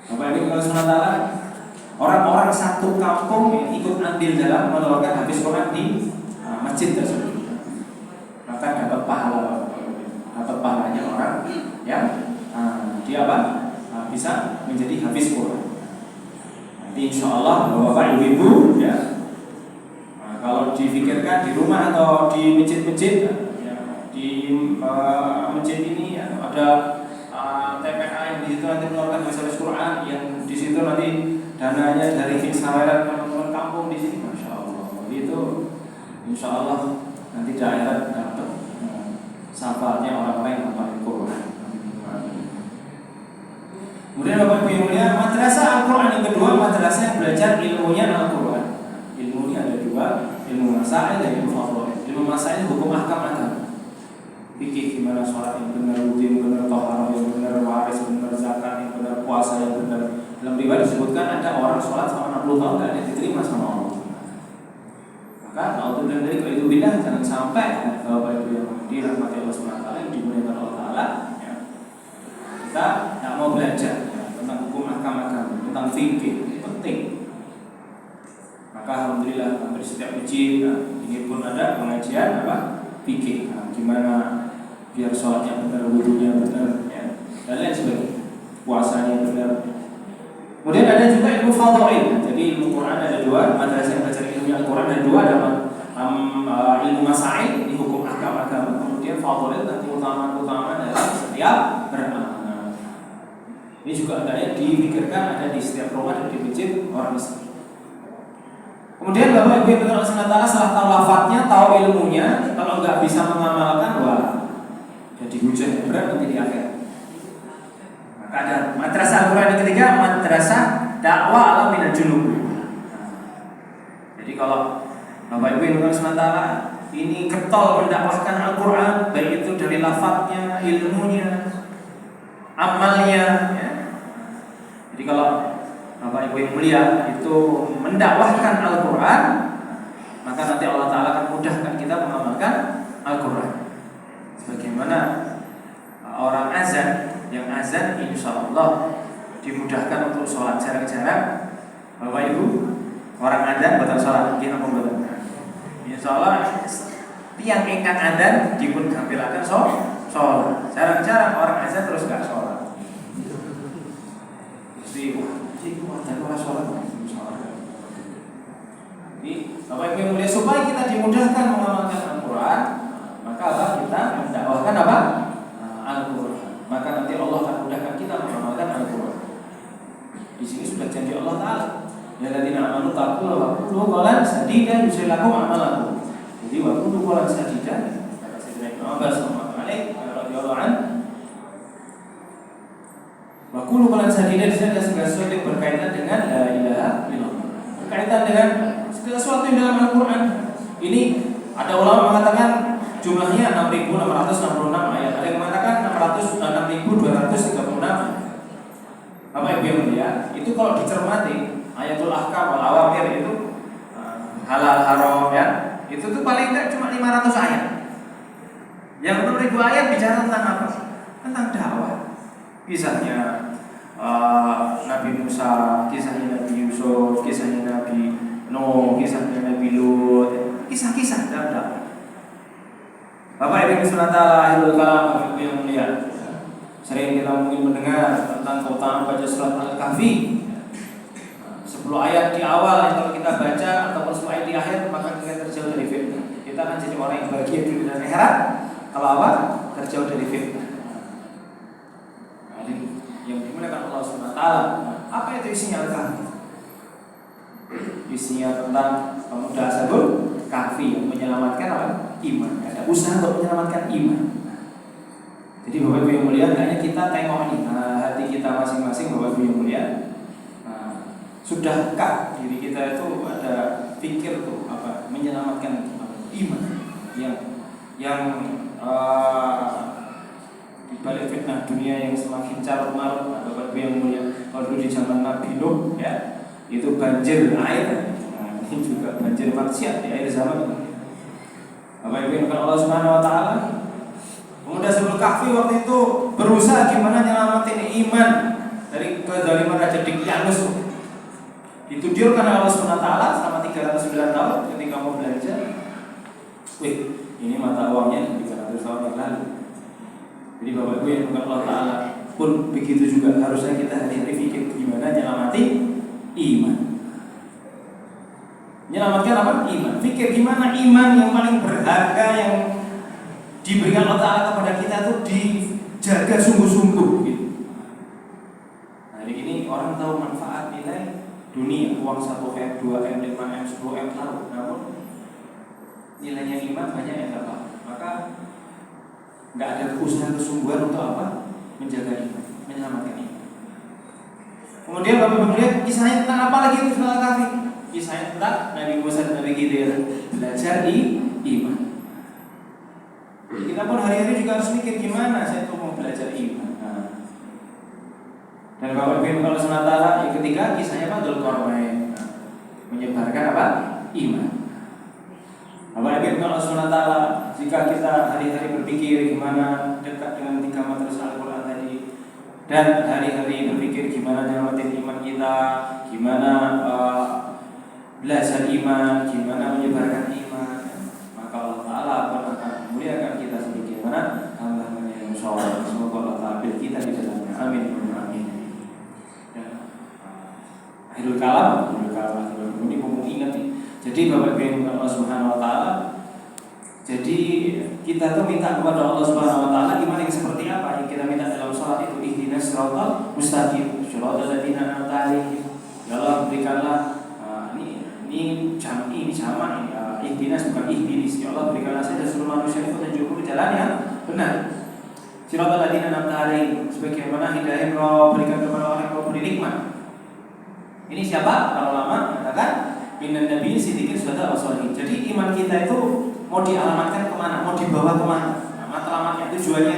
Bapak Ibu kalau sementara orang-orang satu kampung yang ikut andil dalam menelurkan habis Quran di masjid tersebut, maka dapat pahalanya orang yang dia bisa menjadi habis Quran. Nanti insya Allah Bapak Ibu ya, kalau difikirkan di rumah atau di masjid-masjid ya, di masjid ini ya, ada TPA yang di situ nanti mengeluarkan habis Quran, yang di situ nanti dananya dari Saweran teman-teman kampung di sini, masya Allah. Jadi itu insya Allah nanti di akhirat dapat syafaatnya orang-orang yang menghafal Quran. Kemudian Bapak Ibu yang mulia, madrasah Al-Quran yang kedua, madrasah yang belajar ilmunya Al-Quran. Ilmunya ada dua, ilmu masail dan ilmu fadhail. Ilmu masail hukum ahkam. Fikih gimana sholat yang benar, wudhu yang benar, taharah yang benar, waris yang benar, zakat yang benar, puasa yang benar. Dalam riwayat disebutkan ada orang sholat selama 60 tahun dan diterima sama Allah. Maka naudzubillah dari itu bidah, jangan sampai Bapak Ibu yang dirahmati Allah SWT yang dimuliakan Allah Taala ya, kita tidak mau belajar ya, tentang hukum ahkam, tentang fikih, ini penting. Maka alhamdulillah hampir setiap masjid ini pun ada pengajian fikih, gimana biar sholatnya benar, wudhunya benar ya, dan lain sebagainya, puasanya benar. Kemudian ada juga ilmu fadhail. Jadi ilmu Quran ada dua, madrasah yang belajar ilmu Al-Quran ada dua, ada ilmu masail di hukum agama. Kemudian fadhail nanti utama dalam setiap beramal. Ini juga adanya dipikirkan ada di setiap rumah dan di masjid orang Islam. Kemudian Bapak Ibu yang setelah tahu lafadznya, tahu ilmunya, kalau nggak bisa mengamalkan, wah jadi hujan berat nanti di akhir. Maka ada madrasah Al-Quran yang ketiga, madrasah dakwah ala minal junub. Jadi kalau Bapak Ibu yang sementara ini getol mendakwahkan Al-Quran, baik itu dari lafadznya, ilmunya, amalnya ya. Jadi kalau Bapak Ibu yang mulia itu mendakwahkan Al-Quran, maka nanti Allah Ta'ala akan mudahkan kita mengamalkan Al-Quran. Sebagaimana orang azan, yang azan insya Allah dimudahkan untuk sholat jarang-jarang. Bapak Ibu, orang azan buatan sholat mungkin apa buatan? Insya Allah tiang ingkang azan dipun gampilaken sholat. Jarang-jarang orang azan terus gak sholat. Mesti dan orang sholat. Jadi Bapak Ibu yang mulia, supaya kita dimudahkan mengamalkan Al-Quran, maka kita mendakwahkan Al-Quran. Maka nanti Allah akan mudahkan kita mengamalkan Al-Quran. Di sini sudah janji Allah Ta'ala, ya ladzina amanu taqullaha wa qulu qawlan sadida yuslih lakum a'malakum. Jadi wa qulu qawlan sadida, kata Sayyidina Ibnu Abbas radhiyallahu anhu, wa qulu qawlan sadida di sini ada segala sesuatu yang berkaitan dengan la ilaha illallah, berkaitan dengan segala sesuatu yang dalam Al-Quran. Ini ada ulama mengatakan jumlahnya 6.666 ayat, ada yang mengatakan 6.236. Bapak Ibu yang mulia, itu kalau dicermati ayatul ahkam wal awamir itu halal haram ya, itu tuh paling enggak cuma 500 ayat. Yang 6.000 ayat bicara tentang apa? Tentang dakwah. Kisahnya Nabi Musa, kisahnya Nabi Yusuf, kisahnya Nabi Nuh, kisahnya Nabi Lut, kisah-kisah dalam dakwah. Bapak Ibu akhirul kalam yang mulia, sering kita mungkin mendengar tentang keutamaan baca surat Al-Kahfi. 10 ayat di awal yang kalau kita baca ataupun 10 ayat di akhir, maka kita terjauh dari fitnah. Kita akan jadi orang yang bahagia di dunia dan akhirat kalau terjauh dari fitnah. Yang dimuliakan Allah SWT. Apa itu isinya Al-Kahfi? Isinya tentang pemuda Ashabul Kahfi yang menyelamatkan iman. Ada usaha untuk menyelamatkan iman. Jadi Bapak Ibu yang mulia, hanya kita tengok nih hati kita masing-masing. Bapak Ibu yang mulia, sudahkah diri kita itu ada pikir tuh menyelamatkan iman yang di balik fitnah dunia yang semakin carut marut. Bapak Ibu yang mulia, kalau dulu di zaman Nabi Nuh ya, itu banjir air. Ini juga banjir maksiat di akhir zaman. Bapak Ibu yang Allah Subhanahu wa taala, pemuda Ashabul Kahfi waktu itu berusaha gimana nyelamatin iman dari kezaliman Raja Diklianus. Dituduhkan Allah SWT selama 309 tahun ketika mau belanja. Wih, ini mata uangnya 300 tahun yang lalu. Jadi Bapak Ibu yang bukan Allah Ta'ala pun begitu juga harusnya kita hari-hari pikir gimana nyelamati iman. Menyelamatkan apa? Iman. Pikir gimana iman yang paling berharga yang diberikan Allah Ta'ala kepada kita itu dijaga sungguh-sungguh gitu. Nah ini orang tahu manfaat nilai dunia, uang 1M, 2M, 5M, 10M tahu, namun nilainya iman banyak yang tak tahu. Maka nggak ada usaha kesungguhan untuk apa? Menjaga iman, menyelamatkan iman. Kemudian Bapak melihat kisahnya tentang apa lagi itu Surah Al-Kahfi? Kisahnya tentang Nabi Musa dan Nabi Khidir belajar iman. Kita pun hari-hari juga harus mikir gimana saya tuh mau belajar iman. Dan Bapak Ibu kalau SWT ketika kisahnya Pak Dzulqarnain menyebarkan apa? Iman. Bapak Ibu kalau SWT jika kita hari-hari berpikir gimana dekat dengan 3 madrasah Al-Quran tadi, dan hari-hari berpikir gimana nyelamatin iman kita, gimana belajar iman, gimana menyebarkan iman, maka Allah Ta'ala akan memuliakan kita sebagaimana hamba-hamba yang soleh. Semoga Allah Ta'ala kita di dalamnya. Amin. Akhirul kalam ini ngomong ingat nih. Jadi Bapak Ibu Allah Subhanahu Wa Taala. Jadi kita tuh minta kepada Allah Subhanahu Wa Taala gimana yang seperti apa yang kita minta dalam salat itu, ihdinas siratal mustaqim, siratal ladzina an'amta 'alaihim. Ya Allah berikanlah ini jamak ini ihdinas bukan ihdinis. Ya Allah berikanlah saya dan seluruh manusia itu petunjuk jalan yang benar. Siratal ladzina an'amta 'alaihim, sebagaimana hidayah yang Kau berikan kepada orang yang Kau beri nikmat. Ini siapa? Para ulama mengatakan minan nabi siddiqin syuhada wa sholihin. Jadi iman kita itu mau dialamatkan kemana? Mau dibawa kemana? Nah, matlamatnya tujuannya